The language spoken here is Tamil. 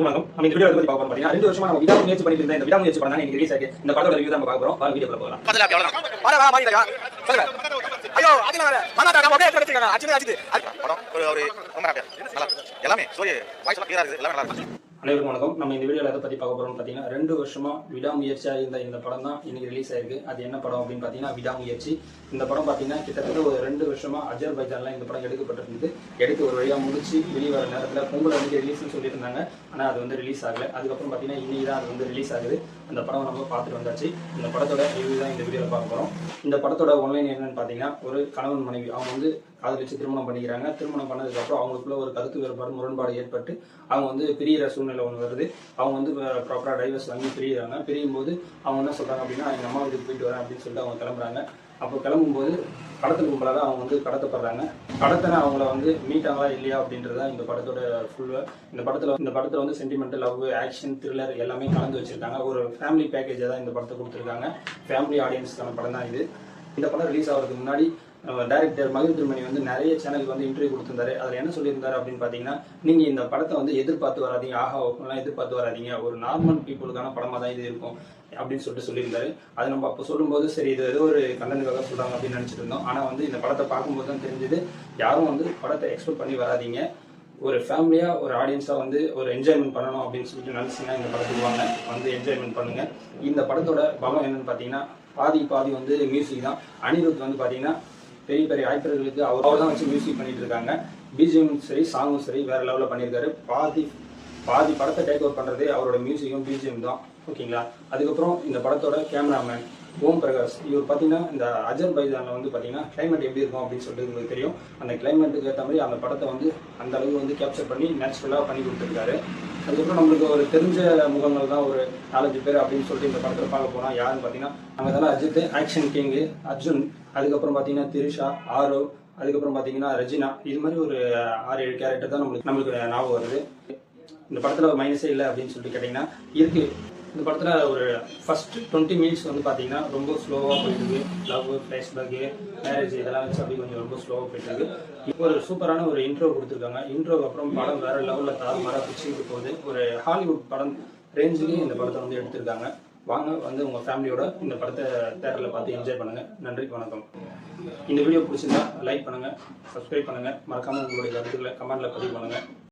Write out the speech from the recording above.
வணக்கம். நம்ம இந்த வீடியோ பத்தி பார்க்க போறோம். பாத்தீங்கன்னா 2 வருஷமா நம்ம விடாமுயற்சி பண்ணிட்டு இருந்த இந்த விடாமுயற்சி படம் தான் இன்னைக்கு ரிலீஸ் ஆயிருக்கு. இந்த படத்தோட ரிவ்யூ தான் நம்ம பார்க்க போறோம். வாங்க வீடியோக்குள்ள போகலாம். பதல அப்படி அவ்வளவுதான். வர மாறிடா. சொல்லுங்க. ஐயோ அதுல வர. மனாடா நம்ம அப்படியே எடுத்து வச்சிருக்காங்க. அச்சிடு. படம் ஒரு ரொம்ப ஹாப்பியா. நல்லா எல்லாமே ஸ்டோரி வாய்ஸ் எல்லாம் கிளியரா இருக்கு. எல்லாமே நல்லா இருக்கு. அனைவருக்கும் வணக்கம். நம்ம இந்த வீடியோல எதை பத்தி பார்க்க போறோம்னு பாத்தீங்கன்னா 2 வருஷமா விடாமுயற்சியா இருந்த இந்த படம் தான் இன்னைக்கு ரிலீஸ் ஆயிருக்கு. அது என்ன படம் அப்படின்னு பாத்தீங்கன்னா விடாமுயற்சி. இந்த படம் பாத்தீங்கன்னா கிட்டத்தட்ட ஒரு 2 வருஷமா அஜர்பைஜான்ல இந்த படம் எடுக்கப்பட்டிருந்தது. எடுத்து ஒரு வழியா முடிச்சு வெளியே வர நேரத்துல பொங்கல் அன்னைக்கு ரிலீஸ்னு சொல்லிட்டு இருந்தாங்க. ஆனா அது வந்து ரிலீஸ் ஆகல. அதுக்கப்புறம் பாத்தீங்கன்னா இன்னைக்கு தான் அது வந்து ரிலீஸ் ஆகுது. அந்த படம் நம்ம பார்த்துட்டு வந்தாச்சு. இந்த படத்தோட ரிவ்யூ தான் இந்த வீடியோல பார்க்க போறோம். இந்த படத்தோட ஒன்லைன் என்னன்னு பாத்தீங்கன்னா ஒரு கணவன் மனைவி அவங்க வந்து காதலிச்சு திருமணம் பண்ணிக்கிறாங்க. திருமணம் பண்ணதுக்கு அப்புறம் அவங்களுக்குள்ள ஒரு கருத்து வேறுபாடு முரண்பாடு ஏற்பட்டு அவங்க வந்து பிரியிற சூழ்நிலை ஒன்று வருது. அவங்க வந்து ப்ராப்பரா டைவர்ஸ் வாங்கி பிரியிறாங்க. பிரியும் போது அவங்க என்ன சொல்றாங்க அப்படின்னா எங்க அம்மா வீட்டுக்கு போயிட்டு வரேன் அப்படின்னு சொல்லிட்டு அவங்க கிளம்புறாங்க. அப்போ கிளம்பும்போது கடத்தல் கும்பலாக அவங்க வந்து கடத்தப்படுறாங்க. கடத்தின அவங்கள வந்து மீட்டாங்களா இல்லையா அப்படின்றத இந்த படத்தோட ஃபுல்லா இந்த படத்துல வந்து சென்டிமெண்டல், லவ், ஆக்ஷன், த்ரில்லர் எல்லாமே கலந்து வச்சிருக்காங்க. ஒரு ஃபேமிலி பேக்கேஜை தான் இந்த படத்தை கொடுத்துருக்காங்க. ஃபேமிலி ஆடியன்ஸ்க்கான படம் தான் இது. இந்த படம் ரிலீஸ் ஆகிறதுக்கு முன்னாடி டைரக்டர் மகிழ் திருமணி வந்து நிறைய சேனலுக்கு வந்து இன்டர்வியூ கொடுத்திருந்தாரு. அதில் என்ன சொல்லியிருந்தாரு அப்படின்னு பார்த்தீங்கன்னா, நீங்க இந்த படத்தை வந்து எதிர்பார்த்து வராதீங்க, ஆஹா ஓப்பன்லாம் எதிர்பார்த்து வராதீங்க, ஒரு நார்மல் பீப்புளுக்கான படமா தான் இது இருக்கும் அப்படின்னு சொல்லியிருந்தாரு. அது நம்ம அப்போ சொல்லும்போது சரி இது ஏதோ ஒரு கண்டனுக்காக சொல்றாங்க அப்படின்னு நினைச்சிட்டு இருந்தோம். ஆனா வந்து இந்த படத்தை பார்க்கும்போது தான் தெரிஞ்சது, யாரும் வந்து படத்தை எக்ஸ்பெக்ட் பண்ணி வராதீங்க, ஒரு ஃபேமிலியா ஒரு ஆடியன்ஸா வந்து ஒரு என்ஜாய்மெண்ட் பண்ணணும் அப்படின்னு சொல்லிட்டு நினைச்சீங்கன்னா இந்த படத்துக்கு வாங்க, வந்து என்ஜாய்மெண்ட் பண்ணுங்க. இந்த படத்தோட பலம் என்னன்னு பார்த்தீங்கன்னா பாதி வந்து மியூசிக் தான். அனிருத் வந்து பார்த்தீங்கன்னா பெரிய பெரிய ஆக்டர்களுக்கு அவர் தான் வச்சு மியூசிக் பண்ணிட்டு இருக்காங்க. பிஜிஎம் சரி, சாங்கும் சரி வேற லெவலில் பண்ணியிருக்காரு. பாதி படத்தை டேக் ஓவர் பண்றதே அவரோட மியூசிக்கும் பிஜிஎம் தான். ஓகேங்களா? அதுக்கப்புறம் இந்த படத்தோட கேமராமேன் ஓம் பிரகாஷ், இவர் பார்த்தீங்கன்னா இந்த அஜர்பைஜான்ல வந்து பார்த்தீங்கன்னா கிளைமேட் எப்படி இருக்கும் அப்படின்னு சொல்லிட்டு உங்களுக்கு தெரியும். அந்த கிளைமேட்டுக்கு ஏற்ற மாதிரி அந்த படத்தை வந்து அந்த அளவுக்கு வந்து கேப்சர் பண்ணி நேச்சுரலாக பண்ணி கொடுத்துருக்காரு. அதுக்கப்புறம் நம்மளுக்கு ஒரு தெரிஞ்ச முகங்கள் தான் ஒரு 4-5 பேர் அப்படின்னு சொல்லிட்டு இந்த படத்தில் பார்க்க போனால் யாருன்னு பார்த்தீங்கன்னா நம்ம தலை அஜித், ஆக்ஷன் கிங்கு அர்ஜுன், அதுக்கப்புறம் பார்த்தீங்கன்னா திரிஷா, ஆரோ, அதுக்கப்புறம் பார்த்தீங்கன்னா ரெஜினா, இது மாதிரி ஒரு 6-7 கேரக்டர் தான் நம்மளுக்கு ஞாபகம் வருது. இந்த படத்தில் ஒரு மைனஸே இல்லை அப்படின்னு சொல்லிட்டு கேட்டிங்கன்னா இருக்கு. இந்த படத்தில் ஒரு ஃபர்ஸ்ட் 20 மினிட்ஸ் வந்து பார்த்தீங்கன்னா ரொம்ப ஸ்லோவாக போயிட்டு இருக்கு. லவ், ஃப்ளாஷ்பேக்கு, மேரேஜ் இதெல்லாம் வச்சு அப்படி கொஞ்சம் ரொம்ப ஸ்லோவாக போயிட்டு இருக்கு. இப்போ ஒரு சூப்பரான ஒரு இன்ட்ரோ கொடுத்துருக்காங்க. இன்ட்ரோக்கு அப்புறம் படம் வேற லெவலில் தாறுமாறாக பிடிச்சிட்டு போகுது. ஒரு ஹாலிவுட் படம் ரேஞ்சுலேயே இந்த படத்தை வந்து எடுத்திருக்காங்க. வாங்க வந்து உங்கள் ஃபேமிலியோட இந்த படத்தை தேட்டரில் பார்த்து என்ஜாய் பண்ணுங்கள். நன்றி, வணக்கம். இந்த வீடியோ பிடிச்சிருந்தா லைக் பண்ணுங்கள், சப்ஸ்கிரைப் பண்ணுங்கள், மறக்காமல் உங்களுடைய கருத்துக்களை கமெண்ட்டில் பதிவு பண்ணுங்கள்.